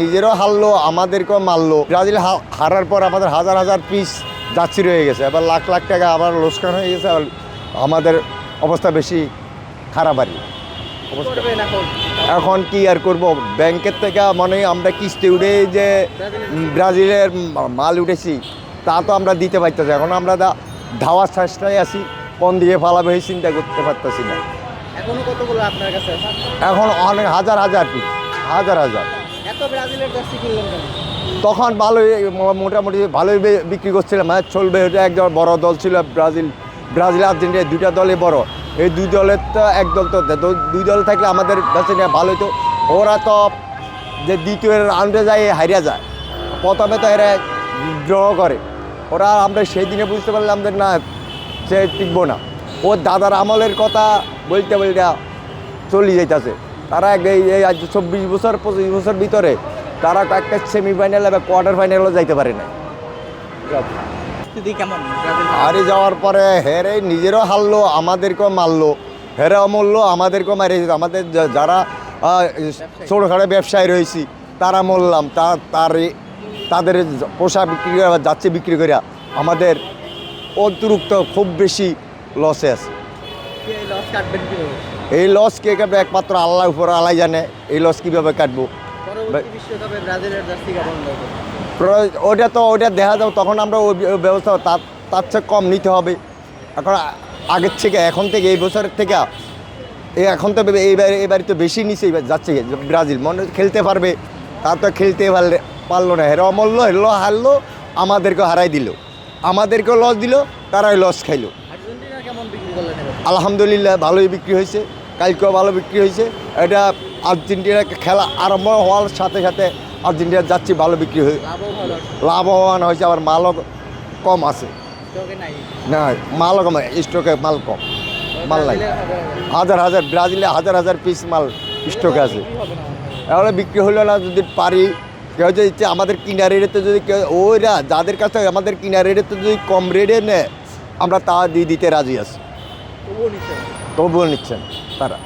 নিজেরও হারলো, আমাদেরকেও মারলো। ব্রাজিল হারার পর আমাদের হাজার হাজার পিস যাচ্ছি রয়ে গেছে, এবার লাখ লাখ টাকা আবার লোকসান হয়ে গেছে। আমাদের অবস্থা বেশি খারাপ আর কি। এখন কি আর করব, ব্যাংকের থেকে মনে হয় আমরা কিস্তি উঠে যে ব্রাজিলের মাল উঠেছি তা তো আমরা দিতে পারতেছি। এখন আমরা ধাওয়ার চেষ্টায় আছি, কোন দিকে ফালাবে চিন্তা করতে পারতেছি না। এখনো কতগুলো আপনার কাছে? এখন অনেক হাজার হাজার পিস, হাজার হাজার। এত ব্রাজিলের জার্সি কিনলেন কেন? তখন ভালোই মোটামুটি ভালোই বিক্রি করছিলাম। ম্যাচ চলবে, এটা একজন বড় দল ছিল ব্রাজিল, আর্জেন্টিনা দুইটা দলই বড়। এই দুই দলের তো এক দল তো দুই দল থাকলে আমাদের কাছে ভালোই। তো ওরা তো যে দ্বিতীয় রাউন্ডে যায় হারিয়ে যায়, প্রথমে তো এরা ড্র করে। ওরা আমরা সেই দিনে বুঝতে পারলাম যে না, সে টিকবো না। ওর দাদার আমলের কথা বলতে বলতে চলে যাইতেছে। তারা এই 24 বছর 25 বছর ভিতরে তারা একটা সেমিফাইনাল বা কোয়ার্টার ফাইনালও যাইতে পারে না। হারিয়ে যাওয়ার পরে হেরে নিজেরও হারলো, আমাদেরকেও মারলো। হেরাও মরলো, আমাদেরকেও মারে। আমাদের যারা ছোটোখাটো ব্যবসায়ী রয়েছি তারা মরলাম। তাদের পোশাক বিক্রি করে যাচ্ছে বিক্রি করে আমাদের অতিরিক্ত খুব বেশি লসে আছে। এই লস কে কাটবে একমাত্র আল্লাহ উপর, আল্লাহ জানে এই লস কীভাবে কাটবো। ওটা দেখা যাবে, তখন আমরা ওই ব্যবস্থা তার চেয়ে কম নিতে হবে। এখন আগের থেকে এখন থেকে এই বছরের থেকে এখন তো এবারে তো বেশি নিচে যাচ্ছে ব্রাজিল। মনে খেলতে পারবে, তার তো খেলতে পারলো না। হেরাও মরলো, হারলো, আমাদেরকেও হারাই দিল, আমাদেরকেও লস দিল, তারাই লস খাইলো। আলহামদুলিল্লাহ ভালোই বিক্রি হয়েছে, কালকেও ভালো বিক্রি হয়েছে। এটা আর্জেন্টিনা খেলা আরম্ভ হওয়ার সাথে সাথে আর্জেন্টিনা যাচ্ছি ভালো বিক্রি হয়ে লাভবান হয়েছে। আবার মালও কম আছে, না মালও কম, স্টকে মাল কম, মাল লাগে হাজার হাজার। ব্রাজিলে হাজার হাজার পিস মাল স্টকে আছে। এবারে বিক্রি হলো না, যদি পারি কেউ যদি ইচ্ছে আমাদের কিনা রেটেতে, যদি কেউ ওইরা যাদের কাছে আমাদের কিনা রেটেতে যদি কম রেটে নেয় আমরা তা দিয়ে দিতে রাজি আছি, তবুও নিচ্ছেন তারা।